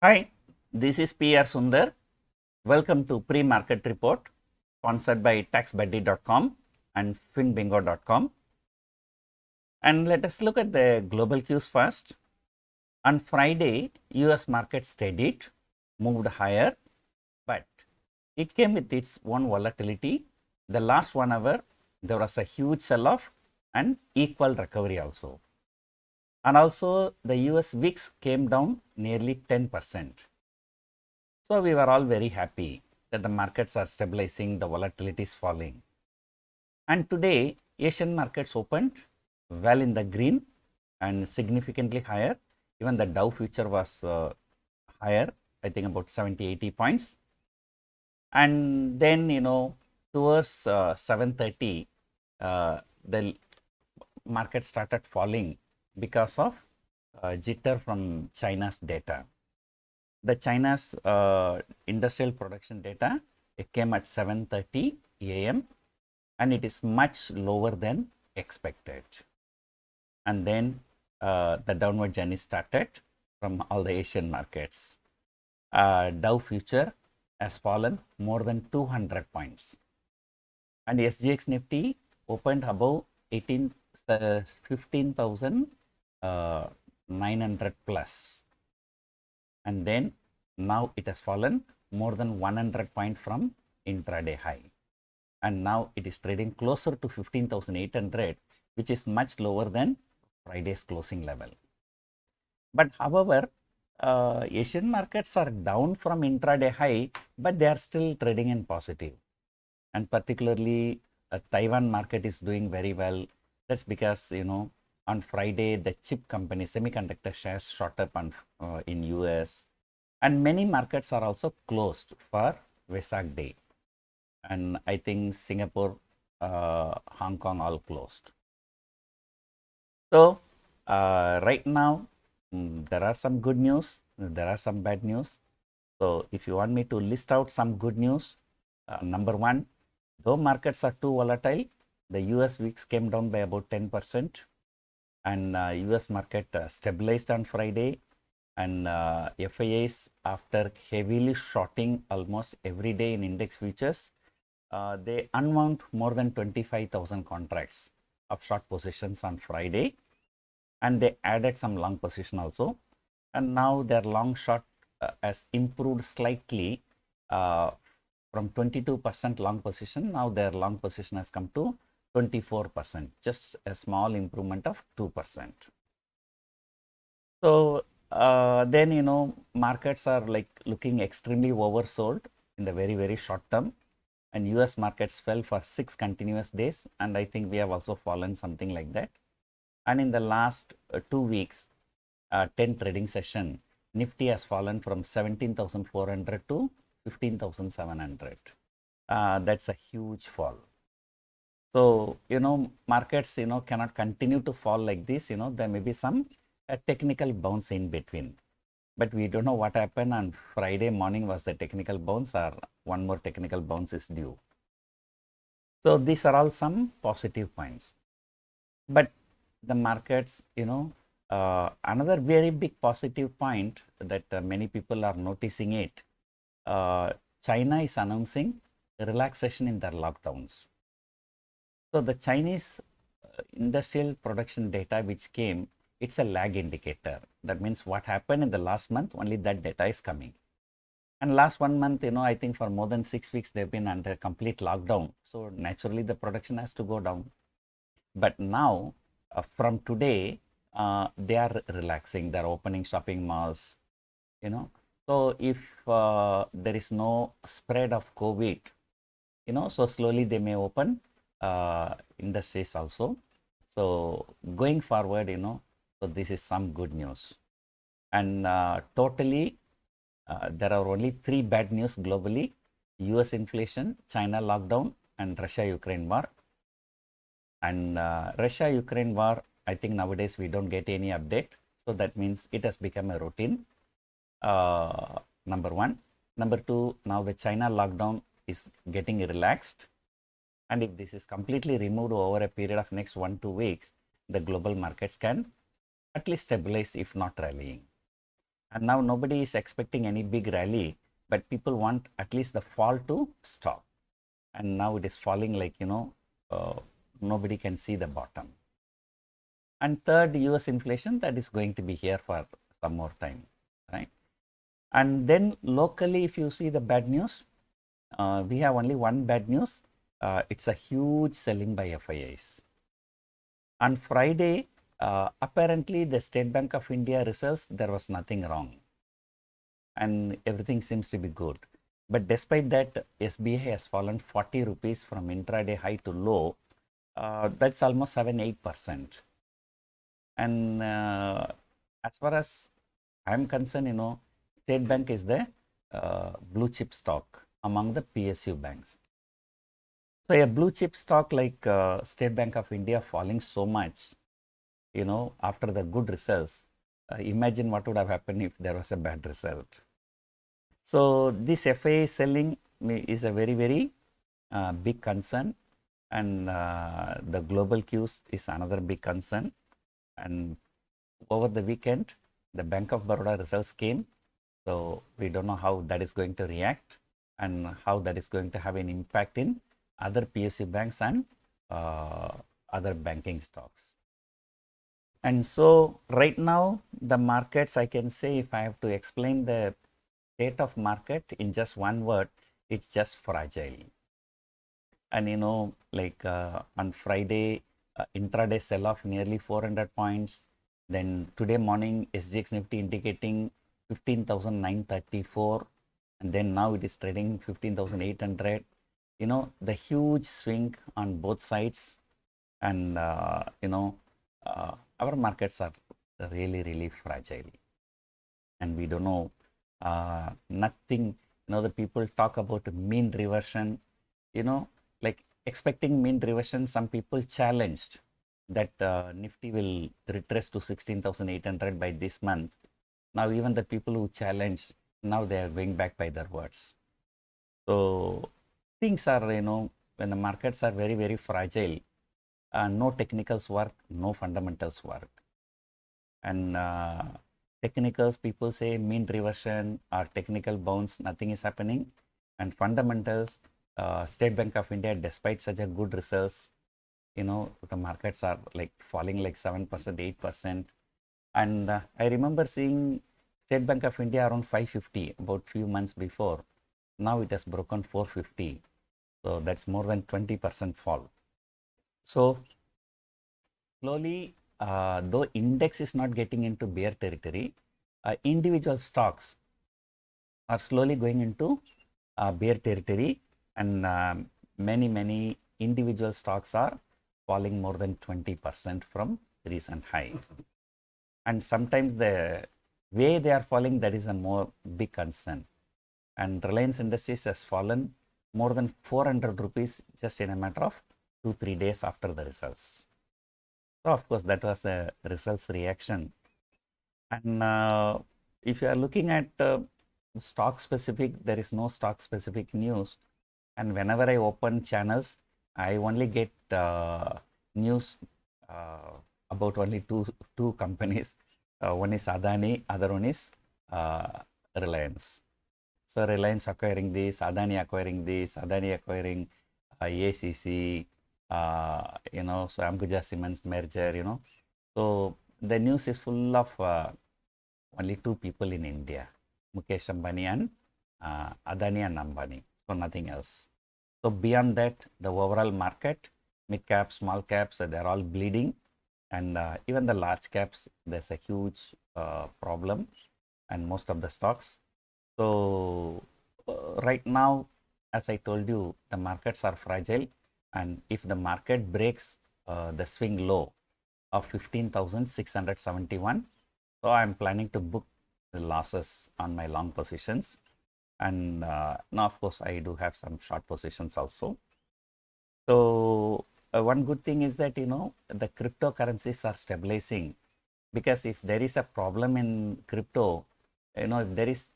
Hi, this is PR Sundar. Welcome to Pre-Market Report sponsored by taxbuddy.com and finbingo.com. And let us look at the global cues first. On Friday, US market steadied, moved higher, but it came with its own volatility. The last 1 hour, there was a huge sell-off and equal recovery also. And also the US VIX came down nearly 10%. So we were all very happy that the markets are stabilizing, the volatility is falling. And today, Asian markets opened well in the green and significantly higher. Even the Dow future was higher, I think about 70-80 points. And then, towards 7:30, the market started falling because of jitter from China's data. The China's industrial production data, it came at 7:30 a.m. and it is much lower than expected. And then the downward journey started from all the Asian markets. Dow future has fallen more than 200 points. And SGX Nifty opened above 15,900 plus. And then now it has fallen more than 100 points from intraday high. And now it is trading closer to 15,800, which is much lower than Friday's closing level. But however, Asian markets are down from intraday high, but they are still trading in positive. And particularly Taiwan market is doing very well. That's because, on Friday, the chip company, semiconductor shares shot up in US. And many markets are also closed for Vesak Day. And I think Singapore, Hong Kong all closed. So right now, there are some good news, there are some bad news. So if you want me to list out some good news, number one, though markets are too volatile, the US VIX came down by about 10%, and US market stabilized on Friday, and FIAs, after heavily shorting almost every day in index futures, they unwound more than 25,000 contracts of short positions on Friday, and they added some long position also, and now their long short has improved slightly from 22% long position. Now their long position has come to 24%, just a small improvement of 2%. So then, markets are like looking extremely oversold in the very, very short term, and US markets fell for 6 continuous days, and I think we have also fallen something like that. And in the last 2 weeks, 10 trading session, Nifty has fallen from 17,400 to 15,700. That's a huge fall. So, markets, cannot continue to fall like this. There may be some technical bounce in between. But we don't know what happened on Friday morning. Was the technical bounce, or one more technical bounce is due? So these are all some positive points. But the markets, another very big positive point that many people are noticing it, China is announcing relaxation in their lockdowns. So the Chinese industrial production data which came, it's a lag indicator. That means what happened in the last month, only that data is coming. And last 1 month, I think for more than 6 weeks, they've been under complete lockdown. So naturally, the production has to go down. But now, from today, they are relaxing. They're opening shopping malls, So if there is no spread of COVID, so slowly they may open industries also. So going forward, so this is some good news. And totally, there are only 3 bad news globally: US inflation, China lockdown, and Russia-Ukraine war. And Russia-Ukraine war, I think nowadays we don't get any update. So that means it has become a routine, number one. Number two, now the China lockdown is getting relaxed. And if this is completely removed over a period of next 1-2 weeks, the global markets can at least stabilize, if not rallying. And now nobody is expecting any big rally, but people want at least the fall to stop. And now it is falling like, nobody can see the bottom. And third, US inflation, that is going to be here for some more time, right? And then locally, if you see the bad news, we have only one bad news. It's a huge selling by FIIs. On Friday, apparently the State Bank of India results, there was nothing wrong and everything seems to be good. But despite that, SBI has fallen 40 rupees from intraday high to low. That's almost 7-8%. And as far as I'm concerned, State Bank is the blue chip stock among the PSU banks. So a blue chip stock like State Bank of India falling so much, after the good results, imagine what would have happened if there was a bad result. So this FII selling is a very, very big concern, and the global cues is another big concern. And over the weekend, the Bank of Baroda results came. So we don't know how that is going to react and how that is going to have an impact in other PSU banks and other banking stocks. And so right now, the markets, I can say, if I have to explain the state of market in just one word, it's just fragile. And like on Friday, intraday sell-off nearly 400 points. Then today morning, SGX Nifty indicating 15,934, and then now it is trading 15,800. The huge swing on both sides, and our markets are really, really fragile, and we don't know nothing. The people talk about mean reversion, like expecting mean reversion. Some people challenged that Nifty will retrace to 16,800 by this month. Now even the people who challenged, now they are going back by their words. So things are, when the markets are very, very fragile, no technicals work, no fundamentals work. And technicals, people say mean reversion or technical bounce, nothing is happening. And fundamentals, State Bank of India, despite such a good results, the markets are like falling like 7%, 8%. And I remember seeing State Bank of India around 550 about few months before. Now it has broken 450. So that's more than 20% fall. So slowly, though index is not getting into bear territory, individual stocks are slowly going into bear territory, and many individual stocks are falling more than 20% from recent highs. And sometimes the way they are falling, that is a more big concern. And Reliance Industries has fallen more than 400 rupees just in a matter of 2-3 days after the results. So of course, that was the results reaction. And if you are looking at stock specific, there is no stock specific news. And whenever I open channels, I only get news about only two companies. One is Adani, other one is Reliance. So Reliance acquiring this, Adani acquiring this, Adani acquiring ACC, so Ambuja Cements merger, So the news is full of only two people in India, Mukesh Ambani and Adani and Ambani, so nothing else. So beyond that, the overall market, mid caps, small caps, they're all bleeding, and even the large caps, there's a huge problem, and most of the stocks. So right now, as I told you, the markets are fragile, and if the market breaks the swing low of 15,671, so I'm planning to book the losses on my long positions. And now, of course, I do have some short positions also. So one good thing is that, the cryptocurrencies are stabilizing, because if there is a problem in crypto, if there is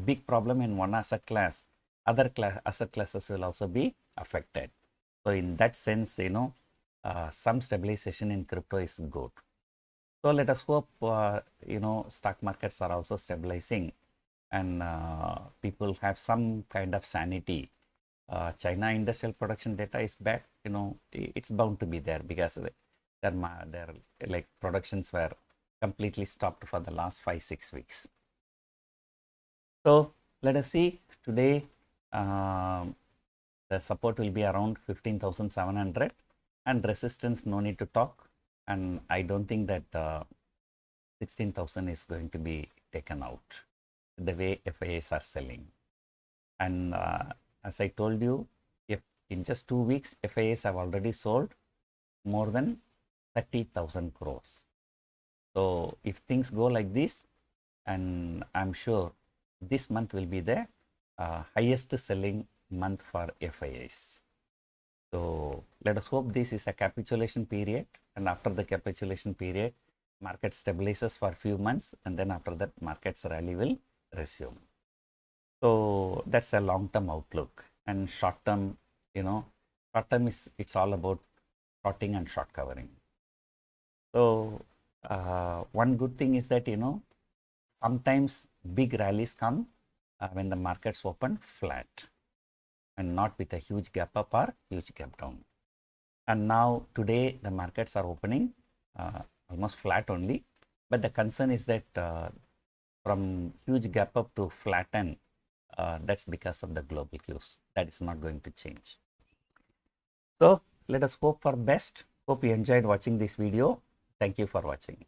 big problem in one asset class, other asset classes will also be affected. So in that sense, some stabilization in crypto is good. So let us hope, stock markets are also stabilizing and people have some kind of sanity. China industrial production data is back, it's bound to be there because their like productions were completely stopped for the last 5-6 weeks. So let us see today. The support will be around 15,700 and resistance, no need to talk. And I don't think that 16,000 is going to be taken out the way FIAs are selling. And as I told you, if in just 2 weeks, FIAs have already sold more than 30,000 crores. So if things go like this, and I'm sure this month will be the highest selling month for FIAs. So let us hope this is a capitulation period, and after the capitulation period, market stabilizes for a few months, and then after that, market's rally will resume. So that's a long-term outlook, and short-term, short-term it's all about shorting and short covering. So one good thing is that sometimes big rallies come when the markets open flat and not with a huge gap up or huge gap down. And now today the markets are opening almost flat only, but the concern is that from huge gap up to flatten, that's because of the global cues. That is not going to change. So let us hope for best. Hope you enjoyed watching this video. Thank you for watching.